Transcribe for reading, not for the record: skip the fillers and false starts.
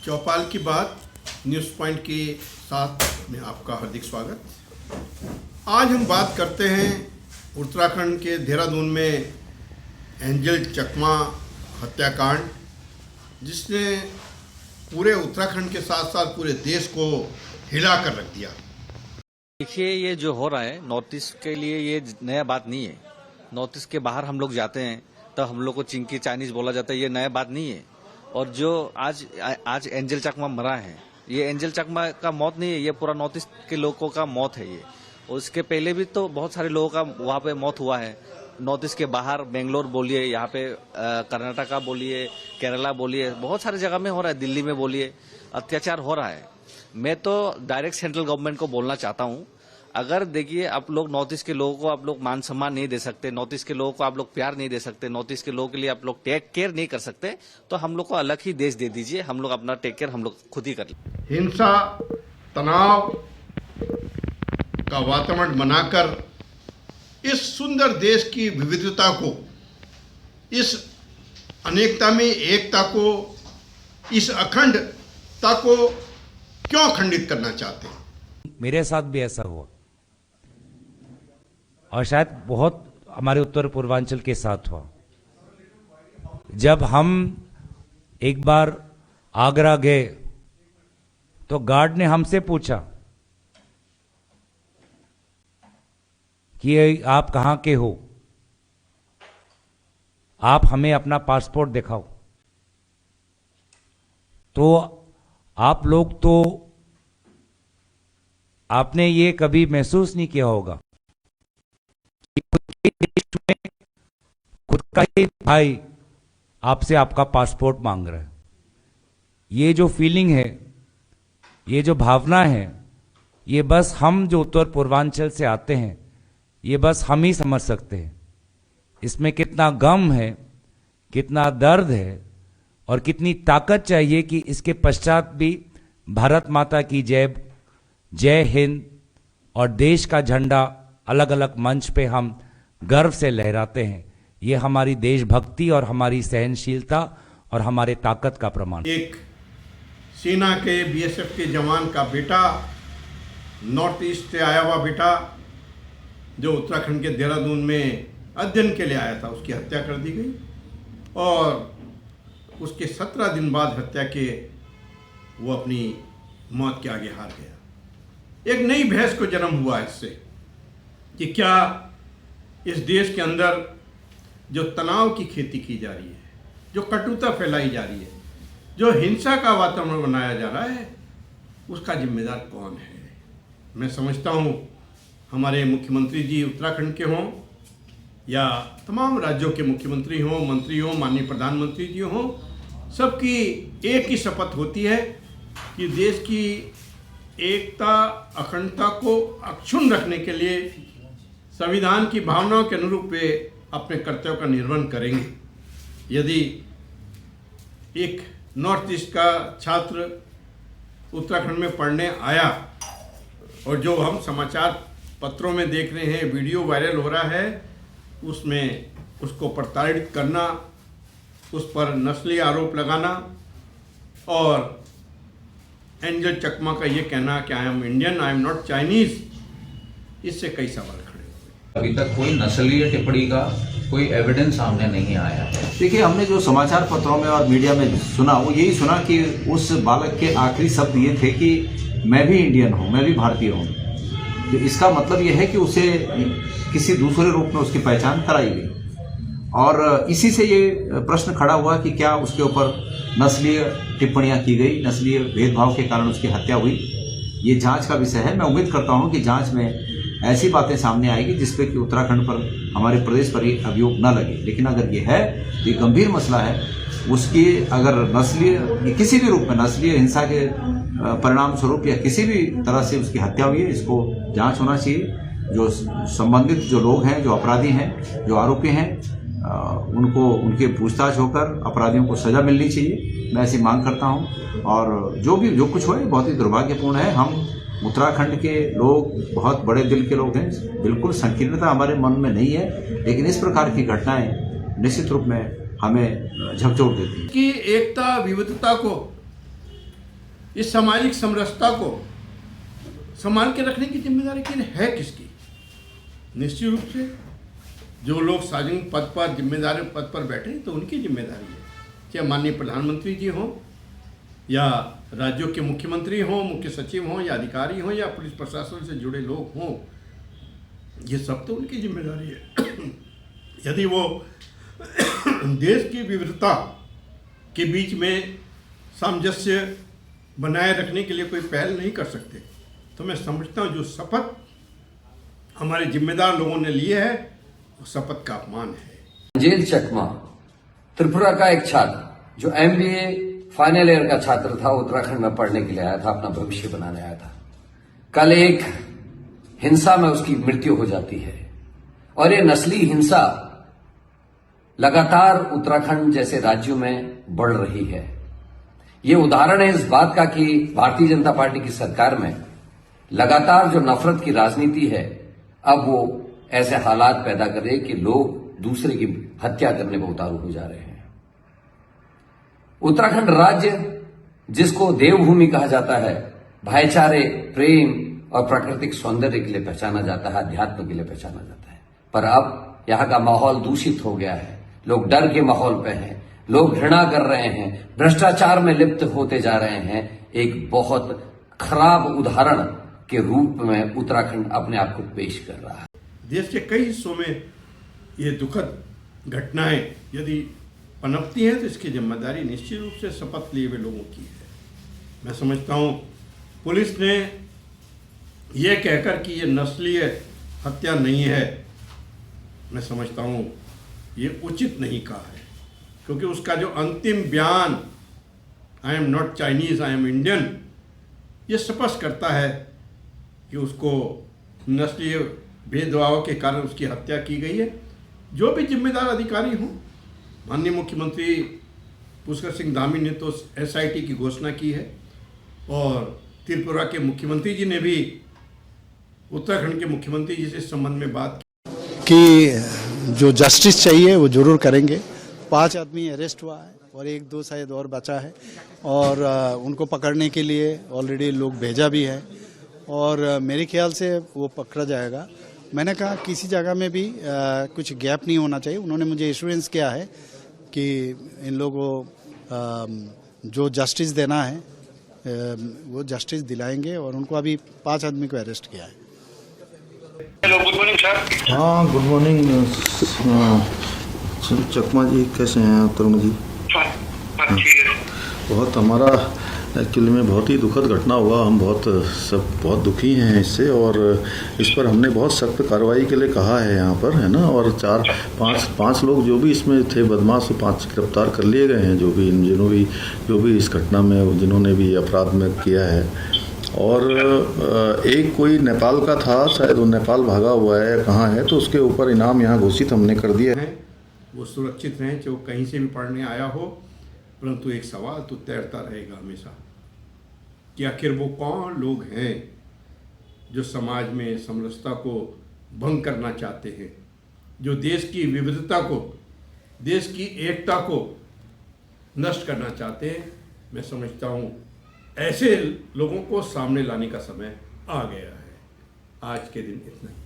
चौपाल की बात news point के साथ में आपका हार्दिक स्वागत। आज हम बात करते हैं उत्तराखंड के देहरादून में एंजल चकमा हत्याकांड, जिसने पूरे उत्तराखंड के साथ साथ पूरे देश को हिला कर रख दिया। देखिए, ये जो हो रहा है नॉर्थ ईस्ट के लिए ये नया बात नहीं है। नॉर्थ ईस्ट के बाहर हम लोग जाते हैं तब हम लोग को चिंकी चाइनीज बोला जाता है, ये नया बात नहीं है। और जो आज एंजल चकमा मरा है, ये एंजल चकमा का मौत नहीं है, ये पूरा नॉर्थ ईस्ट के लोगों का मौत है ये। और इसके पहले भी तो बहुत सारे लोगों का वहाँ पे मौत हुआ है। नॉर्थ ईस्ट के बाहर बेंगलोर बोलिए, यहाँ पे कर्नाटका बोलिए, केरला बोलिए, बहुत सारी जगह में हो रहा है, दिल्ली में बोलिए, अत्याचार हो रहा है। मैं तो डायरेक्ट सेंट्रल गवर्नमेंट को बोलना चाहता हूँ, अगर देखिए आप लोग नॉर्थ ईस्ट के लोगों को आप लोग मान सम्मान नहीं दे सकते, नॉर्थ ईस्ट के लोगों को आप लोग प्यार नहीं दे सकते, नॉर्थ ईस्ट के लोगों के लिए आप लोग टेक केयर नहीं कर सकते, तो हम लोग को अलग ही देश दे दीजिए। हम लोग अपना टेक केयर हम लोग खुद ही कर लें। हिंसा तनाव का वातावरण बनाकर इस सुंदर देश की विविधता को, इस अनेकता में एकता को, इस अखंडता को क्यों खंडित करना चाहते हैं? मेरे साथ भी ऐसा हुआ और शायद बहुत हमारे उत्तर पूर्वांचल के साथ हुआ। जब हम एक बार आगरा गए तो गार्ड ने हमसे पूछा कि आप कहाँ के हो, आप हमें अपना पासपोर्ट दिखाओ। तो आप लोग तो आपने ये कभी महसूस नहीं किया होगा कि खुद के देश में खुद का ही भाई आपसे आपका पासपोर्ट मांग रहा है। ये जो फीलिंग है, ये जो भावना है, ये बस हम जो उत्तर पूर्वांचल से आते हैं, ये बस हम ही समझ सकते हैं। इसमें कितना गम है, कितना दर्द है और कितनी ताकत चाहिए कि इसके पश्चात भी भारत माता की जय, जय हिंद और देश का झंडा अलग अलग मंच पे हम गर्व से लहराते हैं। ये हमारी देशभक्ति और हमारी सहनशीलता और हमारे ताकत का प्रमाण। एक सेना के बीएसएफ के जवान का बेटा, नॉर्थ ईस्ट से आया हुआ बेटा, जो उत्तराखंड के देहरादून में अध्ययन के लिए आया था, उसकी हत्या कर दी गई और उसके 17 दिन बाद हत्या के वो अपनी मौत के आगे हार गया। एक नई बहस को जन्म हुआ इससे कि क्या इस देश के अंदर जो तनाव की खेती की जा रही है, जो कटुता फैलाई जा रही है, जो हिंसा का वातावरण बनाया जा रहा है, उसका जिम्मेदार कौन है? मैं समझता हूँ हमारे मुख्यमंत्री जी उत्तराखंड के हों या तमाम राज्यों के मुख्यमंत्री हों, मंत्री हों, माननीय प्रधानमंत्री जी हों, सबकी एक ही शपथ होती है कि देश की एकता, अखंडता को अक्षुण्ण रखने के लिए संविधान की भावनाओं के अनुरूप वे अपने कर्तव्यों का निर्वहन करेंगे। यदि एक नॉर्थ ईस्ट का छात्र उत्तराखंड में पढ़ने आया और जो हम समाचार पत्रों में देख रहे हैं, वीडियो वायरल हो रहा है, उसमें उसको प्रताड़ित करना, उस पर नस्ली आरोप लगाना और एंजल चकमा का ये कहना कि I am Indian, I am not Chinese, इससे कई सवाल खड़े हुए। अभी तक कोई नस्लीय टिप्पणी का कोई एविडेंस सामने नहीं आया है। देखिए, हमने जो समाचार पत्रों में और मीडिया में सुना, वो यही सुना कि उस बालक के आखिरी शब्द ये थे कि मैं भी इंडियन हूँ, मैं भी भारतीय हूँ। तो इसका मतलब ये है कि उसे किसी दूसरे रूप में उसकी पहचान कराई गई और इसी से ये प्रश्न खड़ा हुआ कि क्या उसके ऊपर नस्लीय टिप्पणियां की गई, नस्लीय भेदभाव के कारण उसकी हत्या हुई। ये जांच का विषय है। मैं उम्मीद करता हूं कि जांच में ऐसी बातें सामने आएगी जिसपे कि उत्तराखंड पर, हमारे प्रदेश पर ये अभियोग न लगे। लेकिन अगर ये है तो ये गंभीर मसला है। उसकी अगर नस्लीय, किसी भी रूप में नस्लीय हिंसा के परिणाम स्वरूप या किसी भी तरह से उसकी हत्या हुई है, इसको जांच होना चाहिए। जो संबंधित जो लोग हैं, जो अपराधी हैं, जो आरोपी हैं, उनको उनके पूछताछ होकर अपराधियों को सजा मिलनी चाहिए। मैं ऐसी मांग करता हूं और जो कुछ हो बहुत ही दुर्भाग्यपूर्ण है। हम उत्तराखंड के लोग बहुत बड़े दिल के लोग हैं, बिल्कुल संकीर्णता हमारे मन में नहीं है, लेकिन इस प्रकार की घटनाएं निश्चित रूप में हमें झकझोर देती है। कि एकता विविधता को इस सामाजिक समरसता को संभाल के रखने की जिम्मेदारी है किसकी? निश्चित रूप से जो लोग सार्वजनिक पद पर जिम्मेदारी पद पर बैठे हैं तो उनकी जिम्मेदारी है, चाहे माननीय प्रधानमंत्री जी हों या राज्यों के मुख्यमंत्री हों, मुख्य सचिव हों या अधिकारी हों या पुलिस प्रशासन से जुड़े लोग हों, ये सब तो उनकी जिम्मेदारी है। यदि वो देश की विविधता के बीच में सामंजस्य बनाए रखने के लिए कोई पहल नहीं कर सकते, तो मैं समझता हूँ जो शपथ हमारे जिम्मेदार लोगों ने लिए है वो शपथ का अपमान है। अंजेल चकमा त्रिपुरा का एक छात्र जो MBA फाइनल ईयर का छात्र था, उत्तराखंड में पढ़ने के लिए आया था, अपना भविष्य बनाने आया था। कल एक हिंसा में उसकी मृत्यु हो जाती है और ये नस्ली हिंसा लगातार उत्तराखंड जैसे राज्यों में बढ़ रही है। ये उदाहरण है इस बात का कि भारतीय जनता पार्टी की सरकार में लगातार जो नफरत की राजनीति है, अब वो ऐसे हालात पैदा कर रहे कि लोग दूसरे की हत्या करने को उतारू हो जा रहे हैं। उत्तराखंड राज्य जिसको देवभूमि कहा जाता है, भाईचारे, प्रेम और प्राकृतिक सौंदर्य के लिए पहचाना जाता है, अध्यात्म के लिए पहचाना जाता है, पर अब यहाँ का माहौल दूषित हो गया है। लोग डर के माहौल पे हैं, लोग घृणा कर रहे हैं, भ्रष्टाचार में लिप्त होते जा रहे हैं। एक बहुत खराब उदाहरण के रूप में उत्तराखंड अपने आप को पेश कर रहा है। देश के कई हिस्सों में ये दुखद घटनाएं यदि पनपती हैं तो इसकी जिम्मेदारी निश्चित रूप से शपथ लिए हुए लोगों की है। मैं समझता हूँ पुलिस ने ये कहकर कि ये नस्लीय हत्या नहीं है, मैं समझता हूँ ये उचित नहीं कहा है, क्योंकि उसका जो अंतिम बयान I am not Chinese I am Indian, ये स्पष्ट करता है कि उसको नस्लीय भेदभाव के कारण उसकी हत्या की गई है। जो भी जिम्मेदार अधिकारी हों, माननीय मुख्यमंत्री पुष्कर सिंह धामी ने तो SIT की घोषणा की है और त्रिपुरा के मुख्यमंत्री जी ने भी उत्तराखंड के मुख्यमंत्री जी से इस संबंध में बात की कि जो जस्टिस चाहिए वो जरूर करेंगे। 5 आदमी अरेस्ट हुआ है और 1-2 शायद और बचा है और उनको पकड़ने के लिए ऑलरेडी लोग भेजा भी है और मेरे ख्याल से वो पकड़ा जाएगा। मैंने कहा किसी जगह में भी कुछ गैप नहीं होना चाहिए। उन्होंने मुझे एश्योरेंस किया है कि इन लोगों को जो जस्टिस देना है वो जस्टिस दिलाएंगे और उनको अभी 5 आदमी को अरेस्ट किया है। Hello, good morning sir. हाँ, गुड मॉर्निंग चकमा जी, कैसे हैं तरुण जी? ठीक है। बहुत हमारा एक्चुअली में बहुत ही दुखद घटना हुआ, हम बहुत दुखी हैं इससे और इस पर हमने बहुत सख्त कार्रवाई के लिए कहा है यहाँ पर, है ना। और 4-5 लोग जो भी इसमें थे बदमाश, 5 गिरफ्तार कर लिए गए हैं, जो भी इस घटना में जिन्होंने भी अपराध में किया है। और एक कोई नेपाल का था, शायद वो नेपाल भागा हुआ है, कहाँ है, तो उसके ऊपर इनाम यहाँ घोषित हमने कर दिया है। वो सुरक्षित रहें, चाहे वो कहीं से भी पढ़ने आया हो, परंतु एक सवाल तो तैरता रहेगा हमेशा कि आखिर वो कौन लोग हैं जो समाज में समरसता को भंग करना चाहते हैं, जो देश की विविधता को, देश की एकता को नष्ट करना चाहते हैं। मैं समझता हूँ ऐसे लोगों को सामने लाने का समय आ गया है। आज के दिन इतना ही।